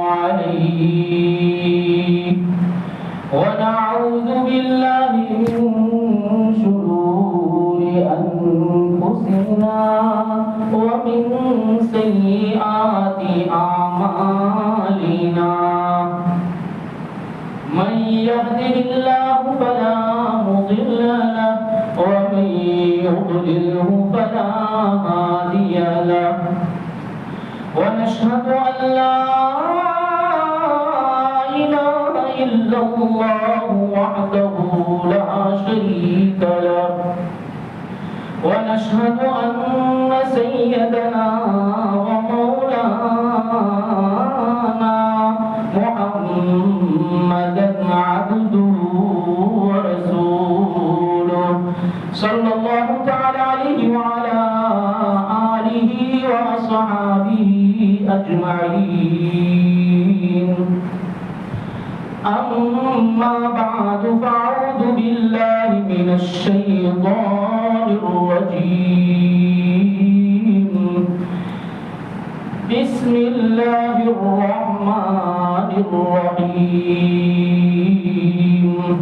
عليه ونعوذ بالله من شرور أنفسنا ومن سيئات أعمالنا من يهده الله فلا مضل له ومن يضلله فلا هادي له ونشهد أن لا إله إلا الله وحده لا شريك له ونشهد أن سيدنا ومولانا محمدا عبده ورسوله صلى الله تعالى عليه وعلى آله وأصحابه أجمعين أما بعد فأعوذ بالله من الشيطان الرجيم بسم الله الرحمن الرحيم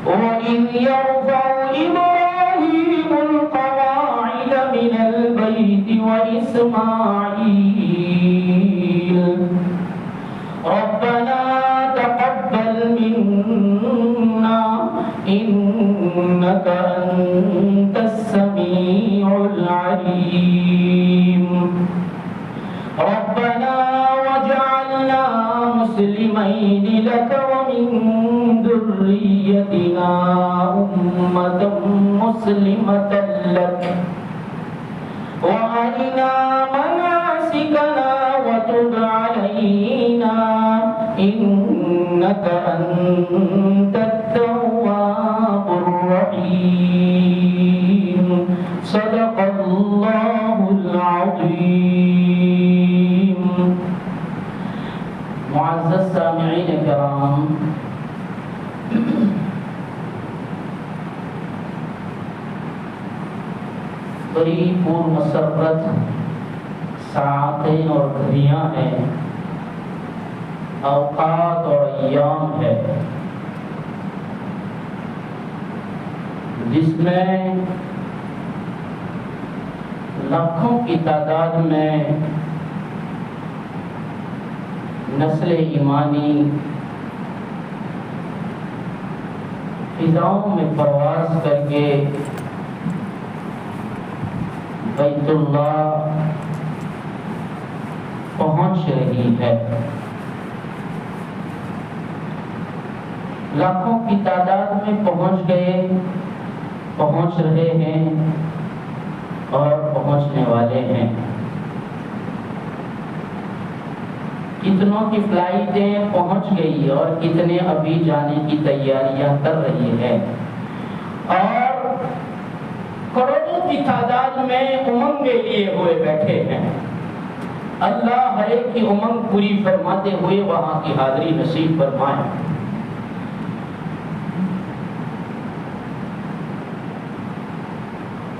وإذ يرفع إبراهيم القواعد من البيت وإسماعيل ربنا تقبل منا إنك أنت السميع العليم ربنا واجعلنا مسلمين لك ومن ذريتنا أمة مسلمة لك وأرنا مناسكنا وتب علينا إنك أنت التواب الرحيم صدق الله العظيم. معزز سامعین کرام، بڑی پور مسرت ساعتیں اور گھڑیاں ہیں، اوقات اور ایام ہے جس میں لاکھوں کی تعداد میں نسل ایمانی فضاؤں میں پرواز کر کے بیت اللہ پہنچ رہی ہے. لاکھوں کی تعداد میں پہنچ رہے ہیں اور پہنچنے والے ہیں. کتنوں کی فلائٹیں پہنچ گئی اور کتنے ابھی جانے کی تیاریاں کر رہی ہیں، اور کروڑوں کی تعداد میں امنگیں لیے ہوئے بیٹھے ہیں. اللہ ہر ایک کی امنگ پوری فرماتے ہوئے وہاں کی حاضری نصیب فرمائے.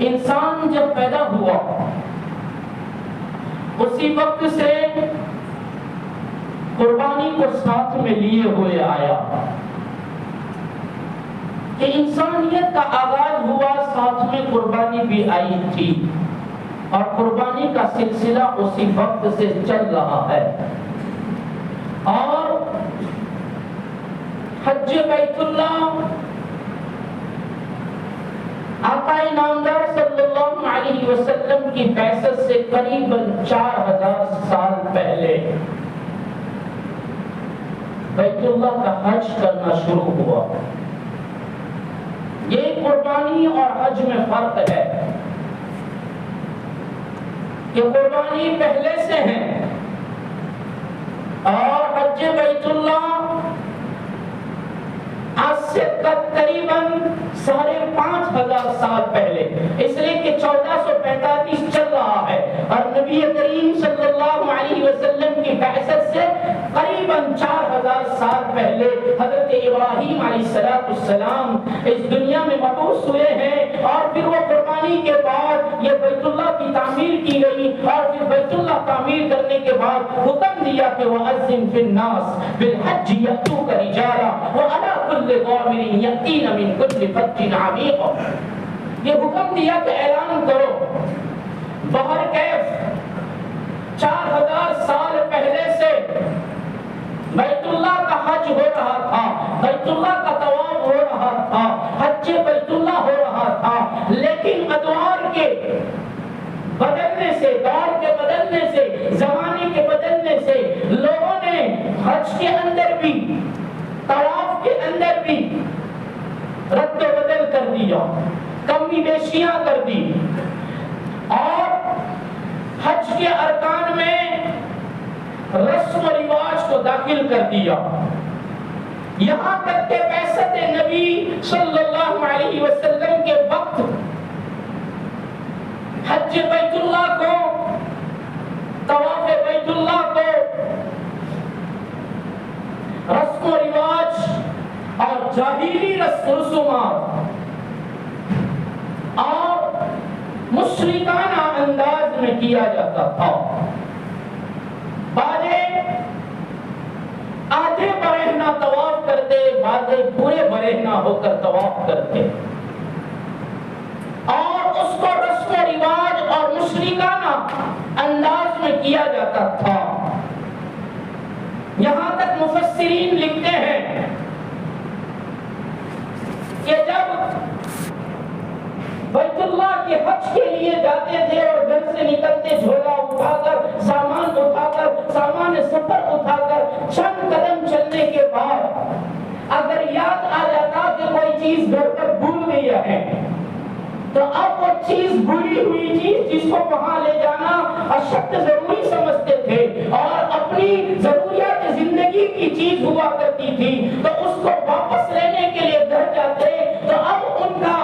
انسان جب پیدا ہوا اسی وقت سے قربانی کو ساتھ میں لیے ہوئے آیا کہ انسانیت کا آغاز ہوا، ساتھ میں قربانی بھی آئی تھی، اور قربانی کا سلسلہ اسی وقت سے چل رہا ہے. اور حج بیت اللہ آقا نامدار صلی اللہ علیہ وسلم کی بعثت سے قریباً 4000 سال پہلے بیت اللہ کا حج کرنا شروع ہوا. یہ قربانی اور حج میں فرق ہے کہ قربانی پہلے سے ہے اور حج بیت اللہ آج سے تقریباً 5500 سال پہلے، اس لیے کہ 1445 چل رہا ہے اور نبی کریم صلی اللہ علیہ وسلم کی بعثت سے قریباً تقریباً 4000 سال پہلے حضرت ابراہیم علیہ السلام اس دنیا میں مبعوث ہوئے ہیں، اور پھر وہ قربانی کے بعد یہ بیت اللہ کی تعمیر کی گئی، اور پھر بیت اللہ تعمیر کرنے کے بعد حکم دیا کہ وَأَذِّن فِي النَّاسِ بِالْحَجِّ يَأْتُوكَ رِجَالًا وَعَلَىٰ كُلِّ ضَامِرٍ يَأْتِينَ مِن كُلِّ فَجٍّ عَمِيقٍ۔ یہ حکم دیا کہ اعلان کرو بہر کیف 4000 سال پہلے سے بیت اللہ کا حج ہو رہا تھا، بیت اللہ کا طواف ہو رہا تھا، حج بیت اللہ ہو رہا تھا، لیکن ادوار کے بدلنے سے، دور کے بدلنے سے، زمانے کے بدلنے سے لوگوں نے حج کے اندر بھی، طواف کے اندر بھی رد و بدل کر دیا، کمی بیشیاں کر دی، اور حج کے ارکان میں رسم و رواج کو داخل کر دیا، یہاں تک کہ بعثت نبی صلی اللہ علیہ وسلم کے وقت حج بیت اللہ کو، طواف بیت اللہ کو رسم و رواج اور جاہلی رسم و رسومات اور مشرکانہ انداز میں کیا جاتا تھا۔ آدھے برہنہ طواف کرتے، آدھے پورے برہنہ ہو کر طواف کرتے، اور اس کو رسم و رواج اور مشرکانہ انداز میں کیا جاتا تھا۔ یہاں تک مفسرین لکھتے ہیں کہ جب بیت اللہ کے حج کے لیے جاتے تھے اور گھر سے نکلتے جھولا اٹھا کر، سامان اٹھا کر، سامان سفر اٹھا کر چند قدم چلنے کے بعد اگر یاد آ جاتا کہ کوئی چیز گھر پر بھول گئی ہے، تو اب وہ چیز، بھولی ہوئی چیز جس کو وہاں لے جانا اشد ضروری سمجھتے تھے اور اپنی ضروریات زندگی کی چیز ہوا کرتی تھی، تو اس کو واپس لینے کے لیے گھر جاتے، تو اب ان کا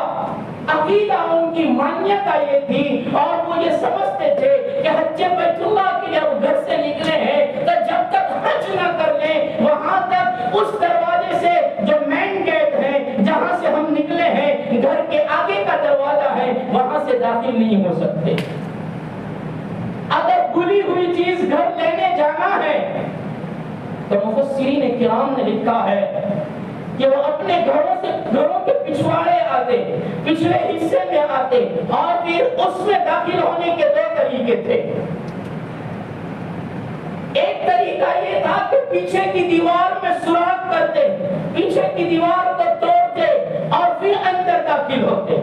عقیدہ، ان کی مانیتا یہ تھی اور وہ یہ سمجھتے تھے کہ حج بیت اللہ کے لیے وہ گھر سے نکلے ہیں تو جب تک حج نہ کر لیں وہاں تک اس دروازے سے جو مین گیٹ ہے جہاں سے ہم نکلے ہیں، گھر کے آگے کا دروازہ ہے، وہاں سے داخل نہیں ہو سکتے۔ اگر بھولی ہوئی چیز گھر لینے جانا ہے تو مفسرین کرام نے لکھا ہے کہ وہ اپنے گھروں کے پچھواڑے آتے، پچھلے حصے میں آتے، اور پھر اس میں داخل ہونے کے دو طریقے تھے۔ ایک طریقہ یہ تھا کہ پیچھے کی دیوار میں سوراخ کرتے، پیچھے کی دیوار کو توڑتے اور پھر اندر داخل ہوتے،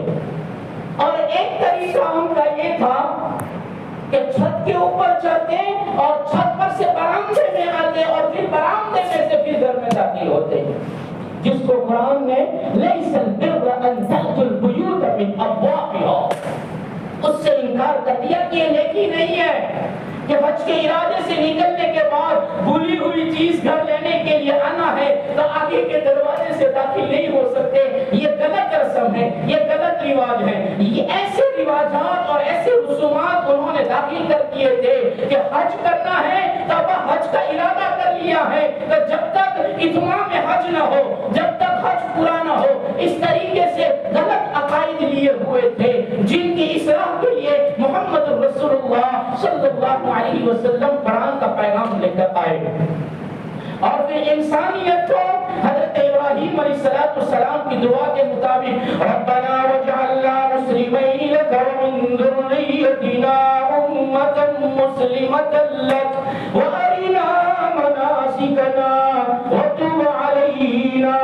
اور ایک طریقہ ان کا یہ تھا کہ چھت کے اوپر چڑھتے اور چھت پر سے برآمدے میں آتے اور پھر برآمدے میں سے پھر گھر میں داخل ہوتے، جس کو قرآن نے لَيْسَ الْبِرَّ أَن تَأْتُوا الْبُيُوتَ مِنْ أَبْوَابِهَا، اس سے انکار کر دیا کہ یہ نیکی نہیں ہے کہ حج کے ارادے سے نکلنے کے بعد بھولی ہوئی چیز گھر لینے کے لیے آنا ہے تو آگے کے دروازے سے داخل نہیں ہو سکتے، یہ غلط رسم ہے، یہ غلط رواج ہے۔ یہ ایسے رواجات اور ایسے رسومات انہوں نے داخل کر دیے تھے کہ حج کرنا ہے تو اب حج کا ارادہ کر لیا ہے تو جب تک اتمام حج نہ ہو، جب تک حج پورا نہ ہو، اس طریقے سے غلط عقائد لیے ہوئے تھے جن کی اصلاح کے لیے محمد رسول اللہ صلی اللہ علیہ وسلم قرآن کا پیغام لے کر آئے، اور پھر انسانیت کو حضرت ابراہیم علیہ السلام کی دعا کے مطابق ربنا وجعلنا مسلمین لک ومن ذریتنا امة مسلمة لک وارنا مناسکنا وتب علینا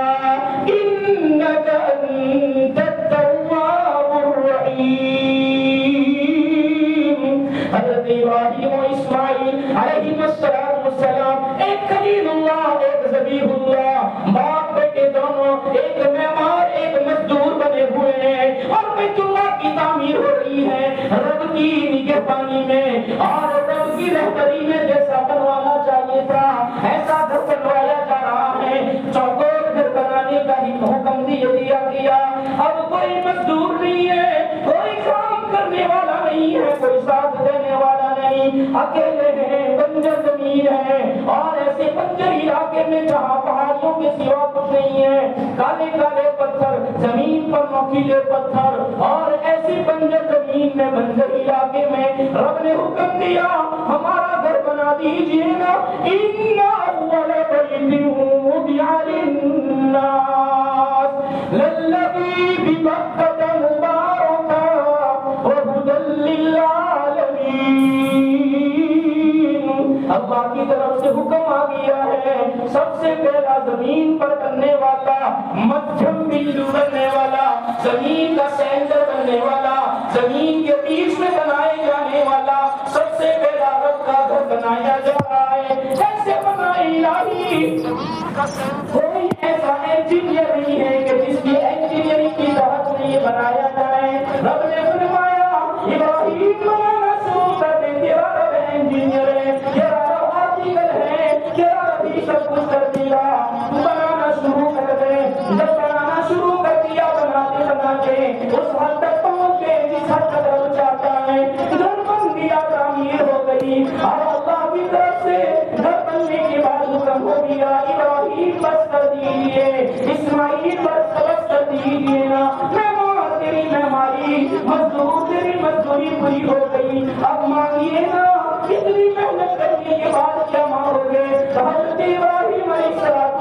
انک انت التواب الرحیم۔ حضرت ابراہیم و اسماعیل علیہ السلام، ایک خلیل اللہ، ایک ذبیح اللہ، باپ بیٹے دونوں، ایک معمار ایک مزدور بنے ہوئے ہیں، اور بیت اللہ کی تعمیر ہو رہی ہے رب کی نگہبانی میں اور رب کی رہبری میں۔ جیسا بنوانا چاہیے تھا ایسا گھر بنوایا جا رہا ہے، چوکور گھر بنانے کا ہی حکم دیا گیا۔ اب کوئی مزدور نہیں ہے، کوئی کام کرنے والا نہیں ہے، کوئی ساتھ دینے والا نہیں، اکیلے ہیں، بنجر زمین ہے، اور ایسے بنجر علاقے میں جہاں پہاڑیوں کے سوا کچھ نہیں ہے، کالے کالے پتھر، زمین پر نوکیلے پتھر، اور ایسی بنجر زمین میں، بنجر علاقے میں رب نے حکم دیا ہمارا گھر بنا دیجئے نا، ان اول بیت وضع للناس للذی ببکۃ مبارکا وہدی للعالمین۔ اللہ کی طرف سے حکم آ گیا ہے، سب سے پہلا زمین پر بننے والا، مدھم بندو بننے والا، زمین کا سینٹر بننے والا، زمین کے بیچ میں بنائے جانے والا سب سے پہلا رب کا گھر بنایا جا رہا ہے۔ کیسے بنا الہی؟ کوئی ایسا انجینئر نہیں ہے کہ جس کی انجینئرنگ کی تحت میں یہ بنایا جائے۔ رب نے فرمایا ابراہیم بنانا شروع کر دے، تیرا رب انجینئر ہے، تیرا رب آرٹیکل ہے، تیرا رب ہی سب کچھ کر دیا، تو بنانا شروع کر دے۔ جب بنانا شروع کر دیا، بناتے بناتے اس حد تک پہنچ گئے جس حد تک رب چاہتا ہے، گھر بن گیا، تعمیر ہو گئی، اور اللہ کی طرف سے گھر بننے کے بعد حکم ہو گیا ابراہیم بس کر دیجیے، اسماعیل بس کر دیجیے نا، مہمان تیری مہمانی، مزدور تیری مزدوری پوری ہو گئی، اب مانگیے نا، اتنی محنت کرنے کے بعد کیا مانگوگے؟ حضرت ابراہیم علیہ السلام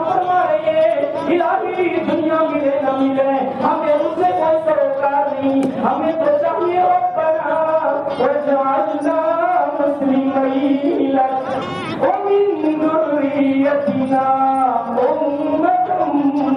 فرما رہے ہیں الہی دنیا ملے نہ ملے ہمیں اس سے کوئی سروکار نہیں، ہمیں تو چاہیے ربنا وجعلنا مسلمین لک ومن ذریتنا امة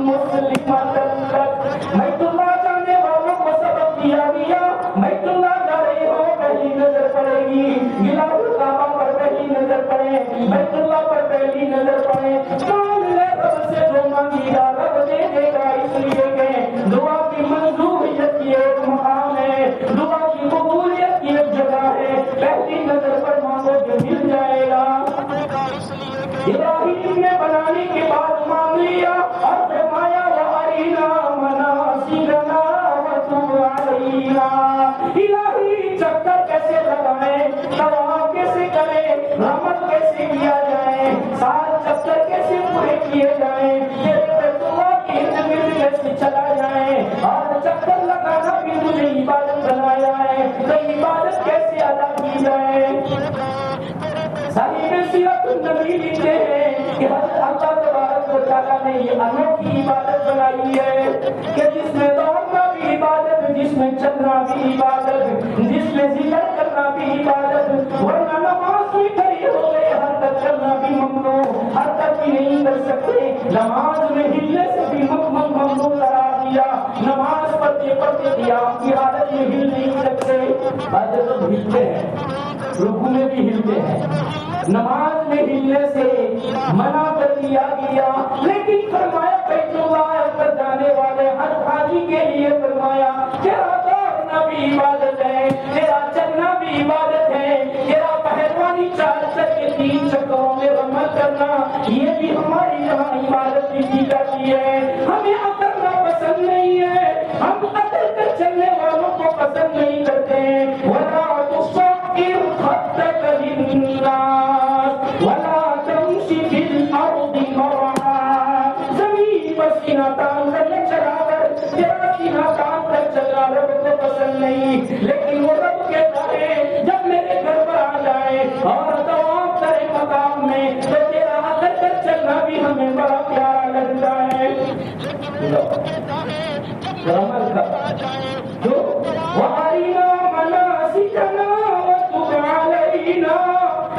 مسلمة لک۔ بیت اللہ جانے والوں کو سبق دیا گیا، بیت اللہ جا رہے ہو پہلی نظر پڑے گی، غلاف الکعبہ پر پہلی نظر پڑے، بیت اللہ پر پہلی نظر پڑے، مانگ لے رب سے جو مانگی گا رب دے دے گا، اس لیے کہ دعا کی منظوریت کی ایک مقام ہے، دعا کی قبولیت کی ایک جگہ ہے، پہلی نظر پر مانگو جو مل جائے گا۔ ابراہیم نے بنانے کے بعد مانگ لیا اور فرمایا وَأَرِنَا مَنَاسِكَنَا وَتُبْ عَلَيْنَا۔ الہی چکر کیسے لگائیں، طواف کیسے کریں، رمل کیسے کیا جائے، 7 چکر کیسے پورے کیے جائیں، تیرے بیت اللہ کے ارد گرد کیسے چلا جائے، اور چکر لگانا بھی تجھے عبادت بنایا ہے، تو عبادت کیسے ادا کی جائے۔ صحیح سیرت النبی لکھتے ہیں کہ حضرت اللہ تبارک و تعالیٰ نے یہ انوکھی عبادت بنائی ہے کہ جس میں دوڑنا بھی عبادت، جس میں چلنا بھی عبادت، جس میں ذکر کرنا بھی عبادت، ورنہ نماز میں کھڑی ہو گئے ہر تک کرنا بھی ممنوع، ہر تک بھی نہیں کر سکتے، نماز میں ہلنے سے بھی ممنوع قرار دیا، نماز پڑھتے پڑھتے قیام کی حالت میں ہل نہیں سکتے، بعض لوگ ہلتے ہیں، رکوع میں بھی ہلتے ہیں، نماز میں ہلنے سے منع کر دیا گیا، لیکن فرمایا بیت اللہ پر جانے والے ہر حاجی کے لیے فرمایا تیرا دوڑنا بھی عبادت ہے، تیرا چلنا بھی عبادت ہے، تیرا پہلوانی 4 چکر کے 3 چکروں میں رمل کرنا یہ بھی ہماری یہاں عبادت کی جاتی ہے۔ ہمیں اترنا پسند نہیں ہے، ہم اتر کر چلنے والوں کو پسند نہیں کرتے ہیں۔ وَلَا تُصَعِّرْ خَدَّكَ لِلنَّاسِ وَلَا تَمْشِ فِي الْأَرْضِ مَرْحًا۔ زمین پر سینہ تان کر چلا کر، تیرا سینہ تان کر چلنا رب کو پسند نہیں، لیکن وہ رب کہتا ہے جب میرے گھر پر آ جائے اور طواف کرے مقام میں تو تیرا اتر کر چلنا بھی ہمیں بڑا پیارا لگتا ہے۔ عمل کا جو وَأَرِنَا مَنَاسِكَنَا وَتُبْ عَلَيْنَا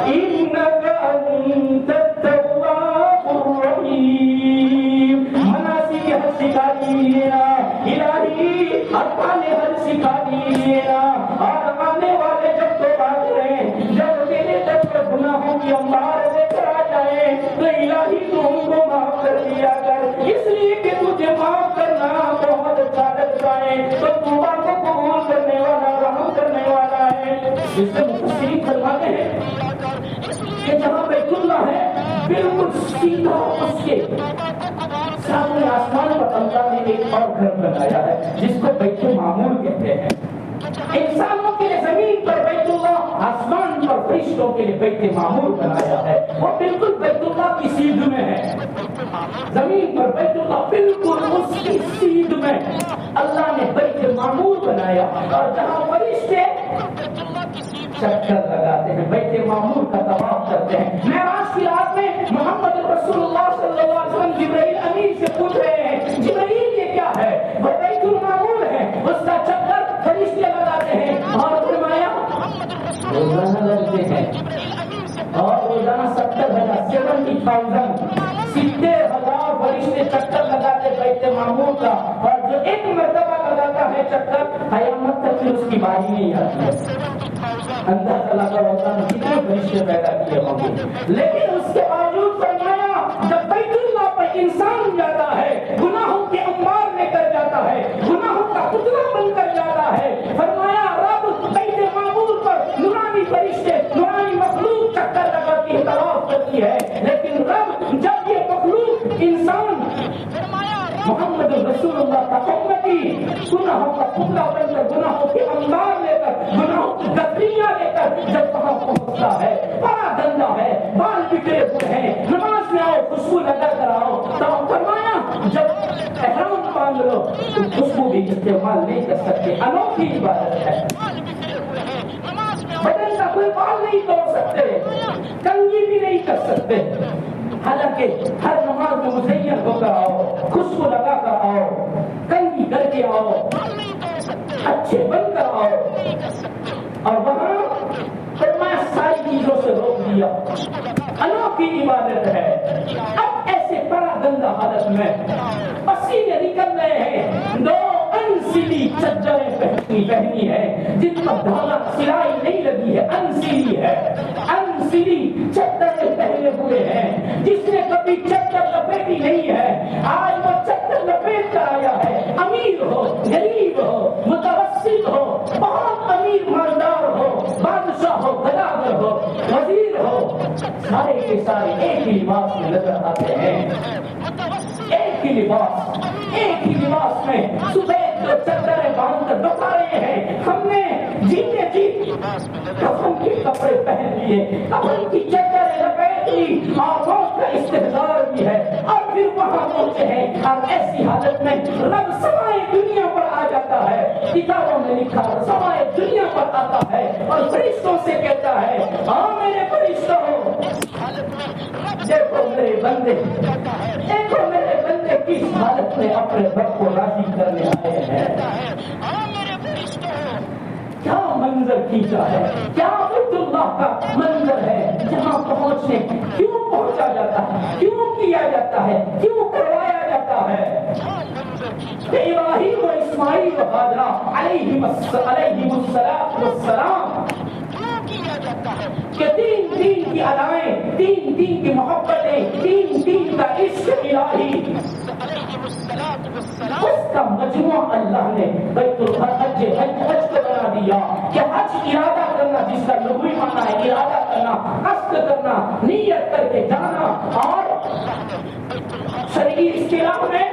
إِنَّكَ أَنْتَ التَّوَّابُ الرَّحِيمُ۔ مناسک حج سکھا دیجیے نا الہی، ارکان حج سکھا دیجیے نا، اور آنے والے جب تو بات رہے جب میرے تک گناہوں کی انبار لے کر آ جائے تو الہی تو ان کو معاف کر دیا کر، اس لیے کہ تجھے معاف کرنا بہت اچھا لگتا ہے، تو توبہ کو قبول کرنے والا، رحم کرنے والا ہے۔ اس سے مفسرین فرماتے ہیں کہ جہاں بیت اللہ ہے بالکل سیدھا اس کے سامنے آسمان پر اللہ نے ایک اور گھر بنایا ہے جس کو بیت المعمور کہتے ہیں۔ انسانوں کے لیے زمین پر بیت اللہ، آسمان پر فرشتوں کے لیے بیت معمور بنایا ہے، وہ بالکل بیت اللہ کی سیدھ میں ہے، زمین پر بیت اللہ بالکل اس کی سیدھ میں اللہ نے بیت معمور بنایا، اور جہاں فرشتے چکر لگاتے ہیں، بیت معمور کا طواف کرتے ہیں۔ معراج کی رات میں محمد رسول اللہ صلی اللہ علیہ وسلم جبرائیل امین سے پوچھ رہے ہیں، جبرائیل یہ کیا ہے؟ وہ بیت المعمور ہے، اس کا چکر فرشتے لگاتے ہیں، اور فرمایا روزانہ لگتے ہیں، اور روزانہ 70,000 فرشتے چکر لگاتے بیت معمور کا، اور جو ایک مرتبہ لگاتا ہے چکر قیامت تک پھر اس کی باری نہیں آتی ہے۔ اندازہ لگا ہوتا ہے کتنے فرشتے پیدا کیے ہوں گے، لیکن اس کے باوجود فرمایا جب بیت اللہ پر انسان جاتا ہے، گناہوں کے انبار لے کر جاتا ہے، گناہوں کا پتلا بن کر جاتا ہے، فرمایا رب بیت معمور پر نورانی فرشتے، نورانی مخلوق چکر لگاتی ہے، طواف کرتی ہے، لیکن رب جب یہ مخلوق انسان محمد رسول اللہ کا امتی گناہوں کا پتلا بن کر، گناہوں کے انبار لے کر، گناہوں کی گٹریاں لے کر جب وہاں پہنچتا ہے، بڑا گندا ہے، بال بکھرے ہوئے ہیں، نماز میں آؤ خوشبو لگا کر آؤ، تو فرمایا جب احرام باندھ لو تو خوشبو بھی استعمال نہیں کر سکتے، انوکھی عبادت ہے، بدن کا کوئی بال نہیں توڑ سکتے، کنگھی بھی نہیں کر سکتے، حالانکہ ہر نماز میں مزین ہو کر آؤ، خوشبو لگا کر آؤ، کنگھی کر کے آؤ، اچھے بن کر آؤ، اور وہاں فرمایا ساری چیزوں سے روک دیا، انوکھی عبادت ہے۔ اب ایسے بڑا گندا حالت میں پسینے نکل رہے ہیں، دو انسلی چادریں پہنی ہے جن پر دھاگا سلائی نہیں لگی ہے، انسلی ہے، انسلی چادریں پہنے ہوئے ہیں، جس نے کبھی چادر لپیٹی نہیں ہے آج وہ چادر لپیٹ کر آیا ہے، امیر ہو، غریب ہو، متوسط ہو، بہت امیر مالدار ہو، بادشاہ ہو، گداگر ہو، وزیر ہو، سارے کے سارے ایک ہی لباس میں نظر آتے ہیں، ایک ہی لباس، ایک ہی لباس میں صبح جو چادریں باندھ کر بتا رہے ہیں ہم نے جیتے جی کفن کے کپڑے پہن لیے، کفن کی چادریں لپیٹ لی، اور موت کا استحضار بھی ہے، اور پھر وہاں پہنچے ہیں، اور ایسی حالت میں رب سمائے دنیا پر آ جاتا ہے، کتابوں میں لکھا سمائے دنیا پر آتا ہے، اور فرشتوں سے کہتا ہے ہاں میرے فرشتوں دیکھو میرے بندے، دیکھو میرے بندے کس حالت میں اپنے رب کو راضی کرنے آئے ہیں، کیا منظر کھینچا ہے، کیا بیت اللہ کا منظر ہے، جہاں پہنچنے کیوں پہنچا جاتا ہے، کیوں کیا جاتا ہے، کیوں کروایا جاتا ہے۔ ابراہیم و اسماعیل و ہاجرہ علیہم السلام کہ تین دین کی ادائیں، تین دین کی محبتیں، تین دین کا عشق الہی، اس کا مجموعہ اللہ نے بیت الحج حج کو بنا دیا کہ حج ارادہ کرنا، جس کا لغوی معنی ہے ارادہ کرنا، قصد کرنا، نیت کر کے جانا، اور شرعی اصطلاح میں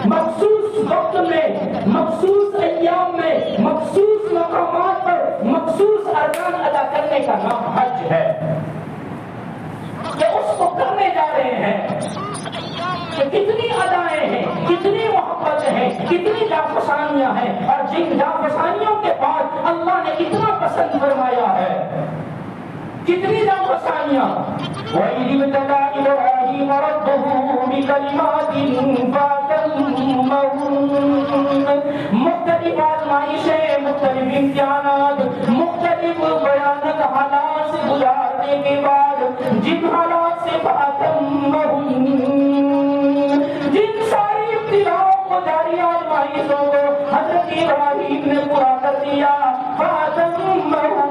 مخصوص وقت میں، مخصوص ایام میں، مخصوص مقامات پر مخصوص ارکان ادا کرنے کا نام حج ہے، کہ اس کو کرنے جا رہے ہیں، کہ کتنی ادائیں ہیں، کتنی محبتیں ہیں، کتنی جافشانیاں ہیں، اور جن جافشانیوں کے بعد اللہ نے اتنا پسند فرمایا ہے، کتنی جافشانیاں۔ وَإِذِ ابْتَلَىٰ إِبْرَاهِيمَ رَبُّهُ بِكَلِمَاتٍ فَأَتَمَّهُنَّ، مختلف آزمائشیں، مختلف امتحانات، مختلف بیانات حالات سے گزارنے کے بعد جن حالات سے فَأَتَمَّهُنَّ، جن ساری ابتلاؤں کو، جاری آزمائشوں کو حضرت ابراہیم نے پورا کر دیا، فَأَتَمَّهُنَّ،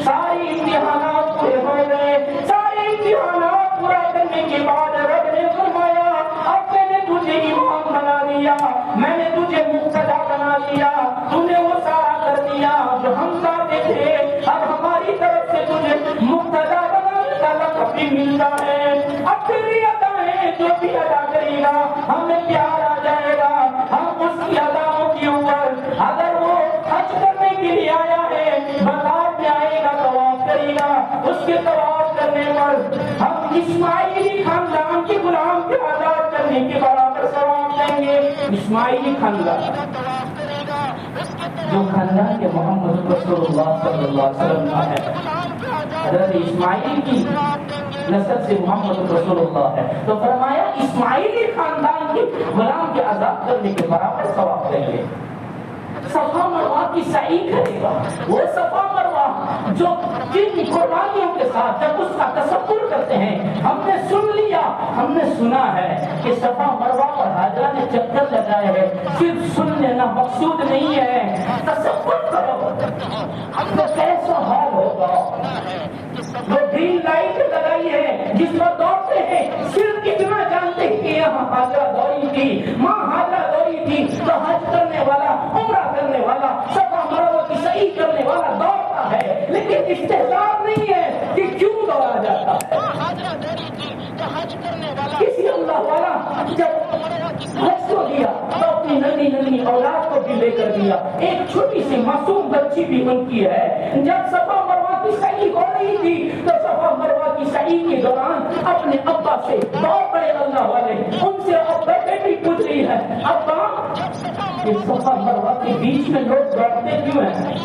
ساری امتحانات پورے ہو گئے، سارے امتحانات پورا کرنے کے بعد رب نے فرمایا اب میں نے تجھے امام بنا دیا، میں نے تجھے مقتدا بنا دیا، تو نے وہ سارا کر دیا جو ہم چاہتے تھے، اب ہماری طرف سے تجھے مقتدا بنانے کا لقب بھی ملتا ہے، اب تیری ادائیں جو بھی ادا کرے گا ہمیں پیار آ جائے گا، ہم اس کی اداؤں کے اوپر، اگر وہ حج کرنے کے لیے آیا اسماعیلی خاندان کے غلام کے آزاد کرنے کے برابر ثواب دیں گے. اسماعیلی خاندان جو خاندان کے محمد رسول اللہ صلی اللہ علیہ وسلم کا ہے, حضرت اسماعیل کی نسل سے محمد رسول اللہ ہے, تو فرمایا اسماعیلی خاندان کے غلام کے آزاد کرنے کے برابر ثواب دیں گے. صفا مروہ کی سعی کرے گا, وہ صفا مروہ جو جن قربانیوں کے ساتھ جب اس کا تصور کرتے ہیں. ہم نے سن لیا, ہم نے سنا ہے کہ صفا مروہ پر حاجرہ نے چکر لگائے ہیں, صرف سن لینا مقصود نہیں ہے, تصور کرو ہم نے کیسا حال ہوگا. وہ گرین لائٹ لگائی ہے جس پر دوڑتے ہیں, صرف اتنا جانتے ہیں کہ یہاں حاجرہ دوڑی تھی, ماں حاجرہ دوڑی تھی, تو حج کرنے والا, عمرہ کرنے والا, صفا مروہ کی سعی کرنے والا دوڑتا ہے, لیکن استحضار نہیں ہے کہ کیوں دوڑا جاتا ہے. کسی اللہ والا جب حج کو دیا تو اپنی ننھی اولاد کو بھی لے کر دیا. ایک چھوٹی سی معصوم بچی بھی ان کی ہے. جب صفا مروہ کی سعی ہو رہی تھی تو صفا مروہ کی سعی کے دوران اپنے ابا سے, بہت بڑے اللہ والے, ان سے ابا بیٹی پوچھ رہی ہے, ابا یہ صفا مروہ کے بیچ میں لوگ دوڑتے کیوں ہیں؟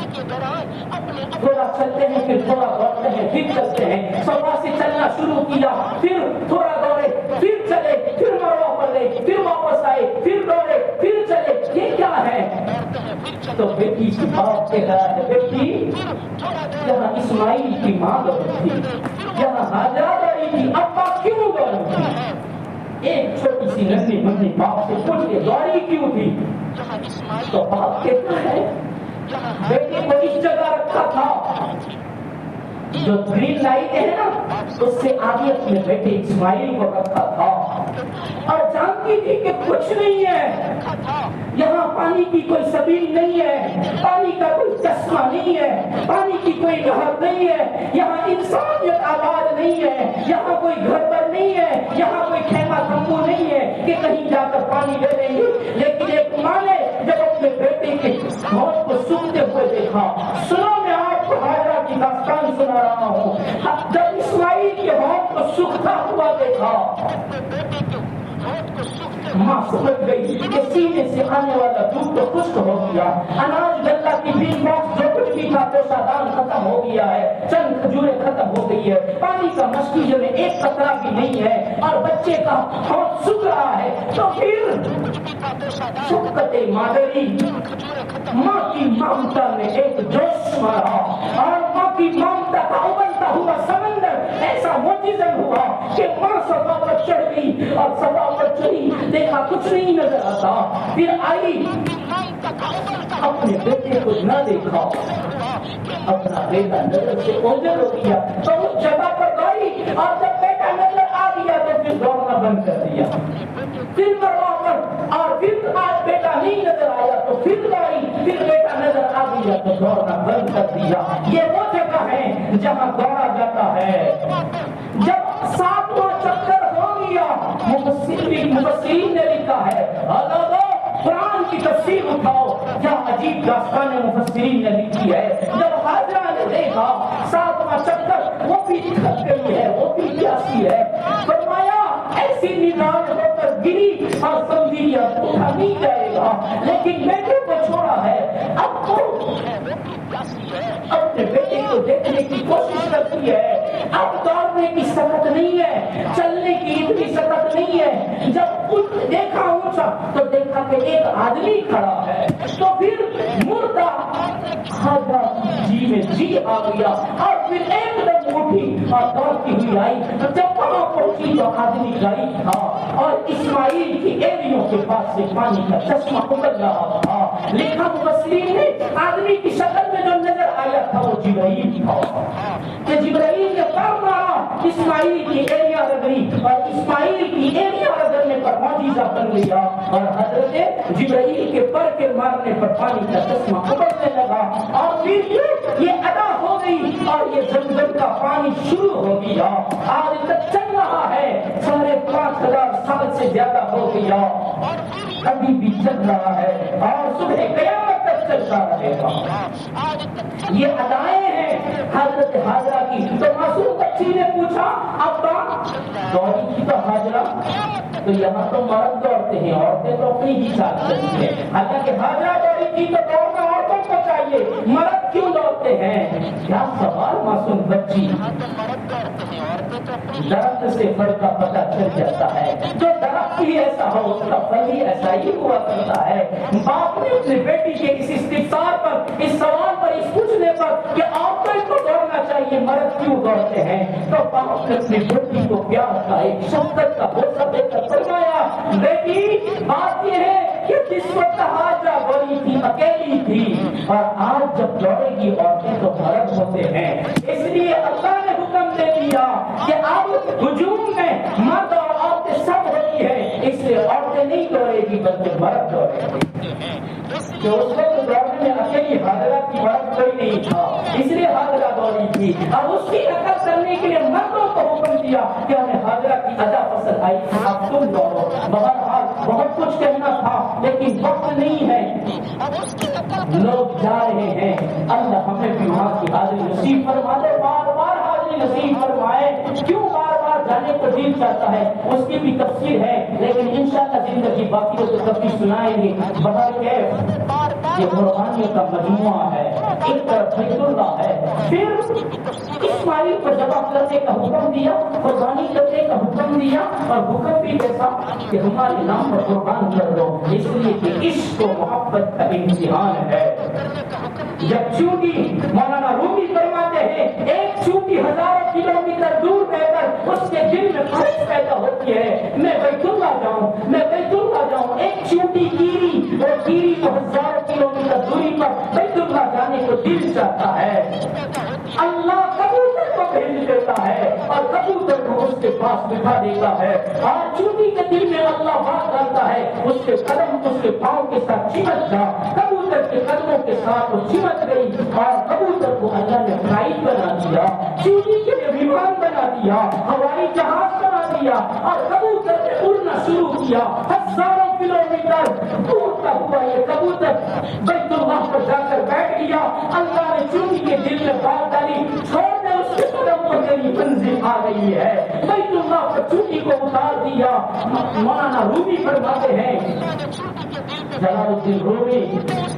تھوڑا چلتے ہیں, پھر تھوڑا دوڑتے ہیں, پھر چلتے ہیں. صفا سے چلنا شروع کیا, پھر تھوڑا دوڑے, پھر چلے, پھر مروہ پر لے, پھر واپس آئے, پھر دوڑے, پھر چلے. یہ کیا ہے؟ تو بیٹی کی بات کہہ رہا ہے, بیٹی یہاں اسماعیل کی ماں دوڑی تھی, یہاں حاجرہ دوڑی تھی, ابا کیوں دوڑی تھی؟ ایک چھوٹی سی ننھی باپ سے پوچھ کے دوڑی کیوں تھی؟ تو باپ کہتا ہے بیٹے کو اس جگہ رکھا تھا جو گرین لائٹ ہے نا, اس سے آگے اپنے بیٹے اسماعیل کو رکھا تھا, اور جانتی تھی کہ کچھ نہیں ہے, یہاں پانی کی کوئی سبیل نہیں ہے, پانی کا کوئی چشمہ نہیں ہے, پانی کی کوئی نہر نہیں ہے, یہاں انسانیت آباد نہیں ہے, یہاں کوئی گھر پر نہیں ہے, یہاں کوئی خیمہ تمبو نہیں ہے کہ کہیں جا کر پانی لے لیں گے. لیکن ایک ماں نے جب اپنے بیٹے کے موت کو سوکھتے ہوئے دیکھا, سنو میں آپ کو حاجرہ کی داستان سنا رہا ہوں, جب اسماعیل کے موت کو سوکھتا ہوا دیکھا, ماں سمجھ گئی کہ سینے سے آنے والا دودھ تو خشک ہو گیا, اناج غلہ کی بین باکس جو کچھ بھی تھا پوشا دان ختم ہو گیا ہے, چند کھجوریں ختم ہو گئی ہے, پانی کا مشکل میں ایک قطرہ بھی نہیں ہے, اور بچے کا ہاتھ سوکھ رہا ہے. تو پھر شفقت مادری, ماں کی ممتا نے ایک جوش مارا, اور ماں کی ممتا کا ابلتا ہوا سمندر ایسا معجزہ ہوا کہ ماں صفا پر چڑھ گئی, اور صفا پر چڑھی, دیکھا کچھ نہیں نظر آتا, پھر آئی, اپنے بیٹے کو نہ دیکھا, اپنا بیٹا نظر سے اوجھل ہو گیا, تو اس جگہ پر گئی, اور جب بیٹا نظر آ گیا تو پھر دوڑنا بند کر دیا. پھر مروہ پر, اور پھر آج بیٹا نہیں نظر آیا تو پھر دوڑی, پھر بیٹا نظر آ گیا تو دوڑنا بند کر دیا. یہ وہ جگہ ہے جہاں دوڑا جاتا ہے. جب 7واں چکر ہو گیا, مفسرین نے لکھا ہے, قرآن کی تفسیر اٹھاؤ, کیا عجیب داستان مفسرین نے لکھی ہے. جب حاجرہ نے دیکھا 7واں چکر, وہ بھی تھک گئی ہے, وہ بھی پیاسی ہے, فرمایا ایسی نگاہ ہو کر گری اور سمجھی اٹھا نہیں جائے گا, لیکن بیٹے کو چھوڑا ہے, اب تو اپنے بیٹے کو دیکھنے کی کوشش کرتی ہے. اب دوڑنے کی سخت نہیں ہے, چلنے کی اتنی سخت نہیں ہے. جب دیکھا اونچا تو دیکھا کہ ایک آدمی کھڑا ہے, تو پھر مردہ حاجرہ جی میں جی آ گیا, اور پھر ایک دم اٹھی اور دوڑتی ہوئی آئی. جب وہاں پہنچی تو آدمی غائب تھا, اور اسماعیل کی ایڑیوں کے پاس سے پانی کا چشمہ ابل رہا تھا. لکھا مفسرین نے, آدمی کی شکل میں جو نظر آیا تھا وہ جبرائیل تھا, کہ جبرائیل نے پر مارا, اسماعیل کی ایڑیاں رگڑی, اور اسماعیل کی ایڑیاں رگڑنے پر معجزہ بن گیا, اور حضرت جبرائیل کے پر کے مارنے پر پانی کا چشمہ ابلنے لگا, اور پھر یہ ادا ہو گئی, اور یہ زمزم کا پانی شروع ہو گیا. آج تک چل رہا ہے, 5,500 سال سے زیادہ ہو گیا, ابھی بھی چل رہا ہے, اور صبح قیامت تک چلتا رہے گا. یہ ادائیں ہیں حضرت حاجرہ کی. تو معصوم بچی نے پوچھا ابا دوڑی تھی تو حاجرہ, تو یہاں تو مرد دوڑتے ہیں, عورتیں تو اپنی ہی چال چلتی ہیں. حالانکہ حاجرہ دوڑی تھی تو دوڑنا عورتوں کو چاہیے, مرد کیوں دوڑتے ہیں؟ کیا سوال معصوم بچی. درخت سے پھل کا پتہ چل جاتا ہے, جو درخت ہی ایسا ہو اس کا پھل ہی ایسا ہی ہوا کرتا ہے. باپ نے اپنی بیٹی کے اس استفسار پر, اس سوال پر, اس پوچھنے پر کہ عورتیں کو دوڑنا چاہیے مرد کیوں دوڑتے ہیں, تو باپ نے اپنی بیٹی کو پیار کا ایک شفقت کا بوسہ دے کر فرمایا بیٹی بات یہ ہے کہ جس وقت حاجرہ دوڑی تھی اکیلی تھی, اور آج جب دوڑے گی عورتیں تو مرد ہوتے ہیں, اس لیے اللہ نے حکم دے دیا کہ اب ہجوم میں مرد اور عورتیں سب ہوتی ہے, اس لیے عورتیں نہیں دوڑے گی بلکہ مرد دوڑے گی. کہ اس وقت دوڑنے میں اکیلی حاجرہ کی مرد کوئی نہیں تھا, اس لیے حاجرہ دوڑی تھی. اب اس کی نقل کرنے کے لیے مردوں کو حکم دیا کہ ہمیں حاجرہ کی ادا پسند آئی, اب تم دوڑو. بہرحال بہت کچھ کہنا تھا لیکن وقت نہیں ہے, لوگ جا رہے ہیں. اللہ ہمیں بھی وہاں کی حاضری نصیب فرما دے, بار بار حاضری نصیب فرمائے. کیوں بار بار جانے کو دل چاہتا ہے اس کی بھی تفسیر ہے, لیکن انشاءاللہ زندگی باقی ہو تو کبھی سنائیں گے. بہرکیف یہ قربانیوں کا مجموعہ ہے, ایک طرف بیت اللہ ہے, پھر اسماعیل کو ذبح کرنے کا حکم دیا, قربانی کرنے کا حکم دیا, اور حکم بھی ایسا کہ ہمارے نام پر قربان کر دو, اس لیے کہ عشق و محبت کا امتحان ہے. جب چونٹی, مولانا رومی فرماتے ہیں ایک چونٹی ہزاروں کلومیٹر دور رہ کر اس کے دل میں خواہش پیدا ہوتی ہے میں بیت اللہ جاؤں, میں بیت اللہ جاؤں. ایک چونٹی کیری, وہ کیری کو ہزاروں کلومیٹر دوری پر بیت اللہ جانے کو دل چاہتا ہے. اللہ کبوتر کو بھیج دیتا ہے اور کبوتر کو اس کے پاس بٹھا دیتا ہے, اور چونٹی کے دل میں اللہ بات کرتا ہے اس کے قدم اس کے پاؤں کے ساتھ چمٹ جا. کبوتر کے قدموں کے ساتھ وہ چمٹ گئی, اور کبوتر کو اللہ نے فلائٹ بنا دیا, چونٹی کے لیے ومان بنا دیا, ہوائی جہاز بنا دیا, اور کبوتر نے اڑنا شروع کیا. ہزاروں کلومیٹر اڑتا ہوا یہ کبوتر بیت اللہ پر جا کر بیٹھ گیا. اللہ نے چونٹی کے دل میں بات ڈالی, چھوڑ دے اس کے قدم پر تیری منزل آ گئی ہے. بیت اللہ پر چونٹی کو اتار دیا. مولانا رومی فرماتے ہیں, جلال الدین رومی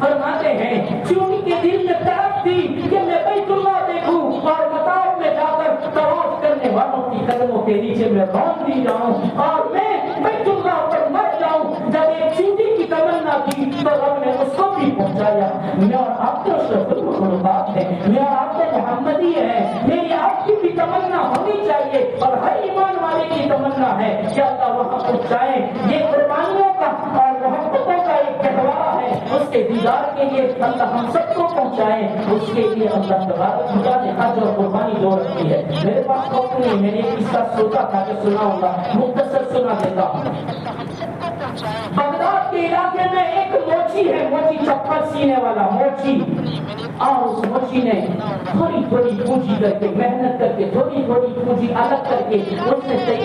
فرماتے ہیں چونٹی کے دل میں طرف تھی کہ میں بیت اللہ دیکھوں اور مطاف میں جا کر طواف کرنے والوں کی قدموں کے نیچے میں باندھ دی جاؤں اور میں بیت اللہ پر مر جاؤں. جب ایک چونٹی کی تمنا کی تو رب نے اس کو بھی پہنچایا. میں اور آپ تو اشرف المخلوقات ہیں, میں اور آپ تو محمدی ہیں, میری آپ کی بھی تمنا ہونی چاہیے, اور ہر ایمان والے کی تمنا ہے کہ اللہ وہاں پہنچائے. یہ قربانیوں کا اور محبتوں کا ایک گہوارہ ہے, اس کے دیدار کے لیے اللہ ہم سب کو پہنچائے. اس کے لیے اللہ تبارک و تعالی نے حج اور قربانی دو رکھی ہے. میرے پاس وقت نہیں, میں نے اس کا سوچا تھا کہ سناؤں گا, مختصر سنا دیتا ہوں. بغداد کے علاقے میں ایک موچی ہے, موچی چپل سینے والا موچی, اور اس موچی نے تھوڑی تھوڑی پونجی کر کے, محنت کر کے, تھوڑی تھوڑی پونجی الگ کر کے اس نے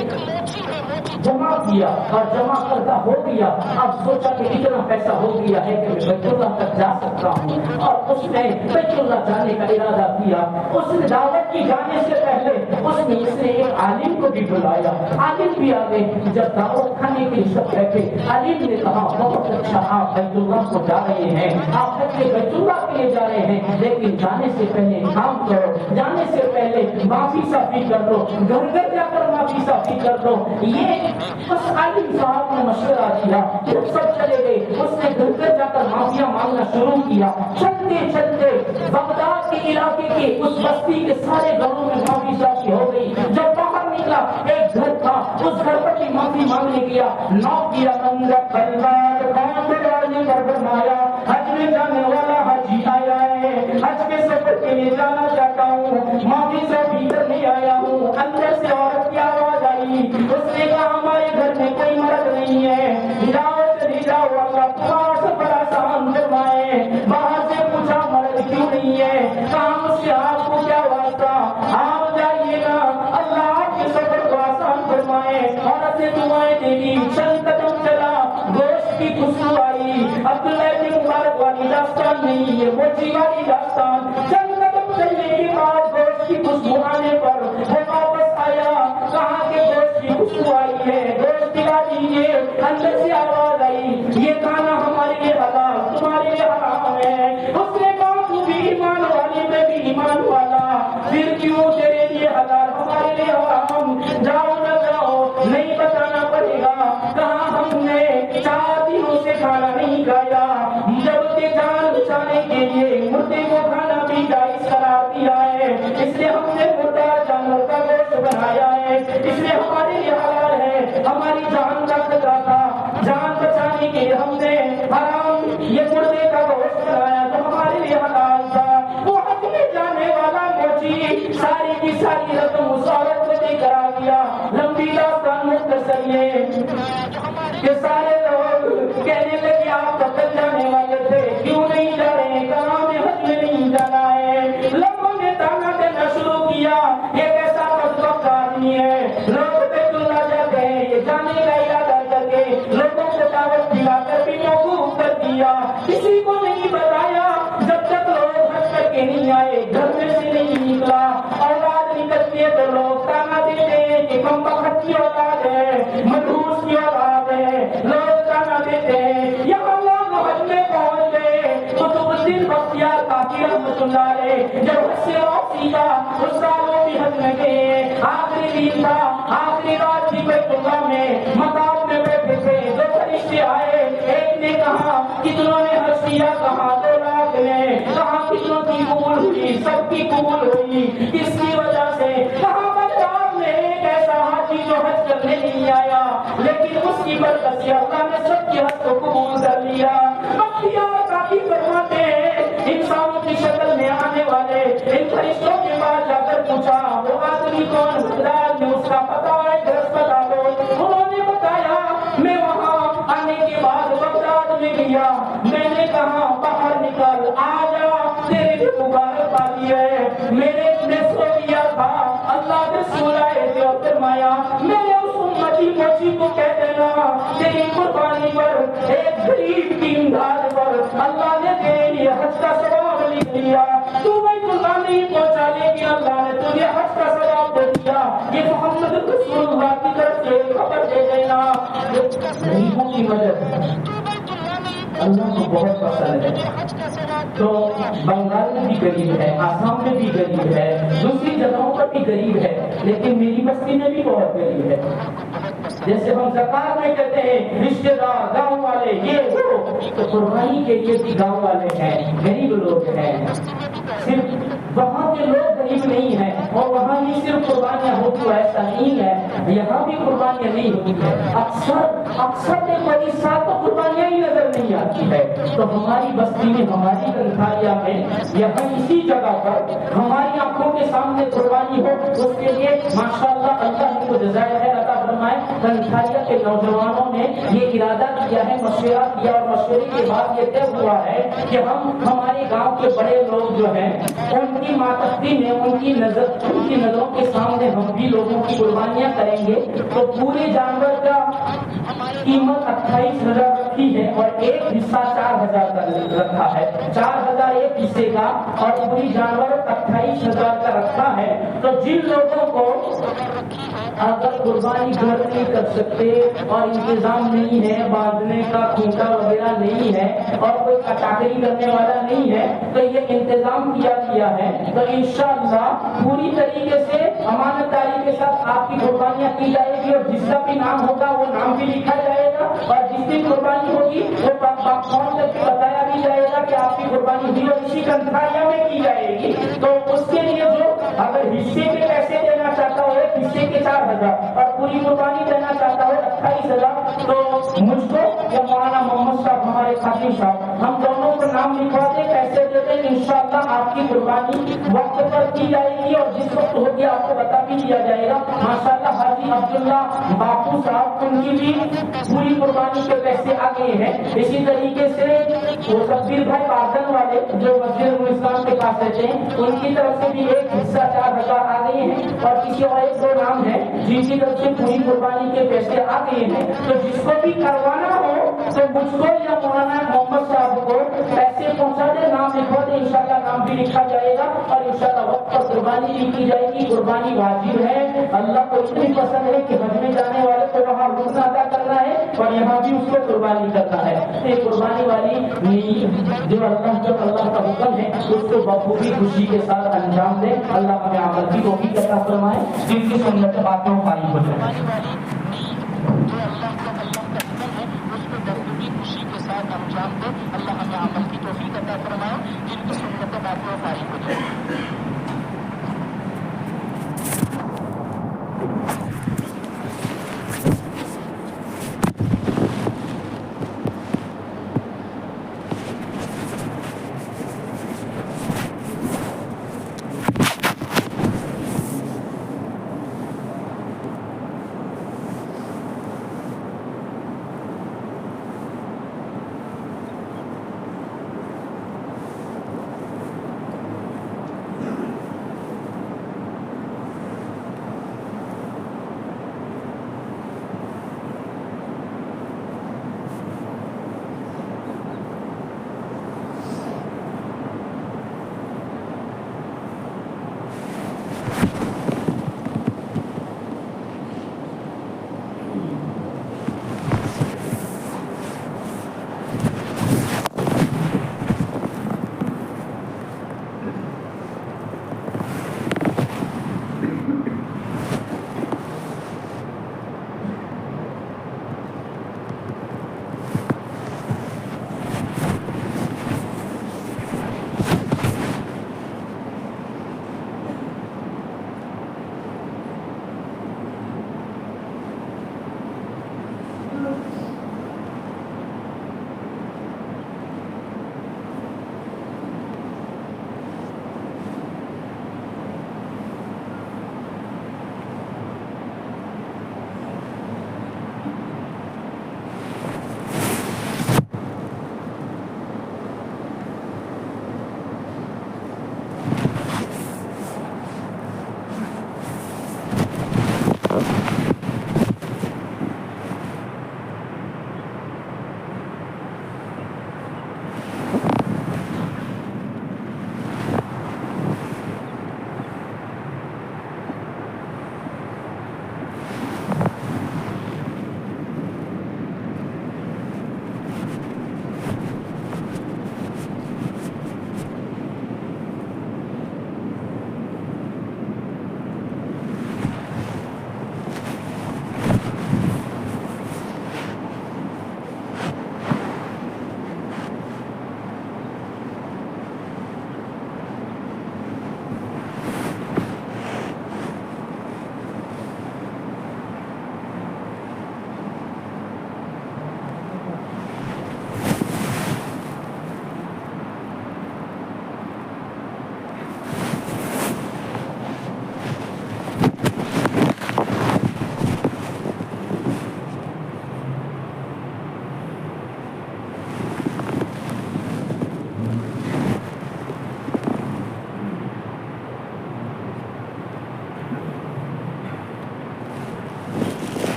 جمع کیا, اور جمع کرتا ہو گیا. اب سوچا کہ اتنا پیسہ ہو گیا ہے کہ میں بیت اللہ تک جا سکتا ہوں, اور اس نے بیت اللہ جانے کا ارادہ کیا. اس نے دعوت کی جانے سے پہلے اس نے ایک عالم کو بھی بلایا, عالم بھی آ گئے. جب دعوت کھانے کے سب بیٹھے, عالم نے کہا بہت اچھا, آپ بیت اللہ کو جا رہے ہیں, آپ بیت اللہ کے لیے جا رہے ہیں, لیکن جانے سے پہلے کام کرو, جانے سے پہلے معافی صافی کر لو, گھر گھر جا کر معافی صافی کر لو. یہ اس عالم صاحب نے مشورہ دیا, جب سب چلے گئے اس نے گھر گھر جا کر معافیاں مانگنا شروع کیا. چلتے چلتے بغداد کے علاقے کے اس بستی کے سارے گھروں میں معافی صافی ہو گئی. جب باہر نکلا ایک گھر تھا, اس گھر پر بھی معافی مانگنے گیا. نوک کیا بندہ کلوار کام پر فرمایا حج میں جانے والا حجی آیا ہے, حج کے سفر کے لیے جانا چاہتا ہوں, معافی سے بھیتر نہیں آیا ہوں. اندر سے عورت کی آواز آئی, اس نے کہا ہمارے گھر میں کوئی مرد نہیں ہے, جاؤ چلی جاؤ, اللہ تمہارا سفر آسان فرمائے. باہر سے پوچھا مرد کیوں نہیں ہے, کہا مجھ سے آپ کو کیا واسطہ, آپ جائیے گا, اللہ آپ کے سفر کو آسان فرمائے. عورت نے دعائیں دے دی, چند قدم چلا, گوشت کی خوشبو آئی. عبداللہ بن مبارک والی داستان نہیں, یہ موچی والی داستان. چند قدم چلنے کے بعد اندر سے آواز آئی یہ کھانا ہمارے لیے حلال تمہارے لیے حرام ہے. اس نے کہا تو بھی ایمان والے میں بھی ایمان والا, پھر کیوں تیرے لیے حلال ہمارے لیے حرام؟ جاؤ نہ جاؤ نہیں بتانا پڑے گا. کہاں ہم نے 4 دنوں سے کھانا نہیں کھایا, جب کہ جان بچانے کے لیے مردے کو کھانا بھی جائز قرار دیا ہے, اس لیے ہم نے مردہ جانور کا گوشت بنایا ہے, اس لیے ہمارے لیے حلال ہے. ہماری جان کا خطرہ تھا, جان بچانے کے لیے ہم نے حرام یہ مردے کا گوشت بنایا تو ہمارے لیے حلال تھا. وہ حج میں جانے والا موچی ساری کی ساری رقم اس عورت کو دے کرا دیا. لمبی داستان مختصر یہ کہ سارے لوگ کہنے لگے آپ قتل جانے والے تھے کیوں نہیں جا رہے ہیں, کہاں ہمیں حج میں نہیں جانا ہے. لوگوں نے تانا دینا شروع کیا یہ کیسا بدبخت آدمی ہے, لوگ بیت اللہ جاتے ہیں یہ جانے کا ارادہ کر کے لوگوں کو دعوت دلا کر بھی موقوف کر دیا. کسی کو نہیں بتایا جب تک لوگ حج کر کے نہیں آئے, گھر میں سے نہیں نکلا. اولاد نکلتی ہے تو لوگ تانا دیتے ہیں کہ کم بخت کی اولاد ہے, منحوس کی اولاد ہے, لوگ تانا دیتے ہیں. یہاں لوگ حج میں پہنچ گئے. قطب الدین بختیار کافی رحمت اللہ علیہ جب حج سے واپسی کا اس سال وہ بھی حج میں گئے. آخری دن تھا, آخری رات تھی بیت اللہ میں, مقام میں بیٹھے تھے. دو فرشتے آئے, ایک نے کہا کتنوں نے حج کیا, کہا 2 لاکھ نے. کہا کتنوں کی قبول ہوئی, سب کی قبول ہوئی. کس کی وجہ سے؟ کہا بغداد میں ایک ایسا حاجی جو حج کرنے نہیں آیا لیکن اس کی برکت سے اللہ نے سب کی حج کو قبول کر لیا. بختیار کافی فرماتے ہیں انسانوں کی شکل میں آنے والے ان فرشتوں کے پاس جا کر پوچھا وہ آدمی کون؟ بغداد میں اس کا پتہ ہے, درس بتا دو. انہوں نے بتایا میں وہاں آنے کے بعد بغداد میں گیا, میں نے کہا باہر نکل آ جا تیرے لیے مبارکبادی ہے. میرے نے سو لیا تھا, اللہ نے سنائے تھے اور فرمایا میرے اس امتی موچی کو کہہ دینا تیری قربانی پر ایک غریب کی امداد پر اللہ نے تیرے لیے حج کا ثواب لکھ لیا. تو بیت اللہ نہیں پہنچا لیکن اللہ نے تجھے حج کا ثواب دے دیا. یہ محمد رسول اللہ کی طرف سے خبر دے دینا. غریبوں کی مدد اللہ کو بہت پسند ہے. تو بنگال میں بھی غریب ہے, آسام میں بھی غریب ہے, دوسری جگہوں پر بھی غریب ہے, لیکن میری بستی میں بھی بہت غریب ہے. جیسے ہم زکات میں کہتے ہیں رشتے دار گاؤں والے یہ وہ, تو قربانی کے لیے بھی گاؤں والے ہیں, غریب لوگ ہیں. صرف وہاں کے لوگ غریب نہیں ہیں اور وہاں ہی صرف قربانیاں ہوتی, ایسا نہیں ہے. یہاں بھی قربانیاں نہیں ہوتی ہے. اکثر ایک بڑی ساتھ تو قربانیاں ہی نظر نہیں آتی ہے. تو ہماری بستی میں, ہماری گنتھاریا میں, یہاں اسی جگہ پر ہماری آنکھوں کے سامنے قربانی ہو, اس کے لیے ماشاءاللہ اللہ ان کو جزائے خیر عطا فرمائے. گنتھاریا کے نوجوانوں نے یہ ارادہ کیا ہے, مشورہ کیا, اور مشورے کے بعد یہ طے ہوا ہے کہ ہم ہمارے گاؤں کے بڑے لوگ جو ہیں ان کی ماتحتی میں, ان کی نظروں کے سامنے ہم بھی لوگوں کی قربانیاں کریں گے. تو پورے جانور کا قیمت 28,000 رکھی ہے اور ایک حصہ 4,000 کا رکھا ہے. 4,000 ایک حصے کا اور پوری جانور 28,000 کا رکھا ہے. تو جن لوگوں کو اگر قربانی گھر نہیں کر سکتے اور انتظام نہیں ہے, باندھنے کا کھوٹا وغیرہ نہیں ہے اور کوئی کٹاکری کرنے والا نہیں ہے, تو یہ انتظام کیا گیا ہے. تو انشاءاللہ پوری طریقے سے امانت داری کے ساتھ آپ کی قربانیاں کی جائے گی, اور جس کا بھی نام ہوگا وہ نام بھی لکھا جائے گا, اور جس دن قربانی ہوگی وہ فون کر کے بتایا بھی جائے گا کہ آپ کی قربانی ہوئی اور اسی گنتھاریا میں کی جائے گی. تو اس کے لیے جو اگر حصے کے پیسے دینا چاہتا ہو, ایک حصے کے 4,000 اور پوری قربانی دینا چاہتا ہو 28,000, تو مجھ کو یا مولانا محمد صاحب ہمارے خاتم صاحب ہم دونوں کو نام لکھوا دیں, پیسے دے دیں. انشاءاللہ آپ کی قربانی وقت پر کی جائے گی اور جس وقت ہوگی آپ کو بتا بھی دیا جائے گا. ماشاءاللہ حاجی عبداللہ باپو صاحب ان کی بھی پوری قربانی کے پیسے آ گئے ہیں. اسی طریقے سے وہ شبیر بھائی پاردن والے جو مسجد اسلام کے پاس رہتے ہیں, ان کی طرف سے بھی ایک حصہ 4,000 آ گئے ہیں, اور کسی اور ایک دو نام ہیں جن کی طرف سے پوری قربانی کے پیسے آ گئے ہیں. تو جس کو بھی کروانا ہو تو مجھ کو یا مولانا محمد صاحب کو پیسے پہنچا دے, نام لکھوا دے, انشاءاللہ نام بھی لکھا جائے گا اور انشاءاللہ وقت پر قربانی بھی کی جائے گی. قربانی واجب ہے. اللہ کو اتنی پسند ہے کہ حج میں جانے والے کو وہاں رکن ادا کرنا ہے اور یہاں بھی اس کو قربانی کرنا ہے. یہ قربانی والی جو اللہ کا حکم ہے اس کو بخوبی خوشی کے ساتھ انجام دے. اللہ ہمیں عمل کی توفیق عطا فرمائے. جن کی سنت باتوں فائق ہو جائے. انجام دے. اللہ ہمیں عمل کی توفیق عطا فرمائے. جن کی سنت باتوں فائق ہو جائے.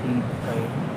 3 5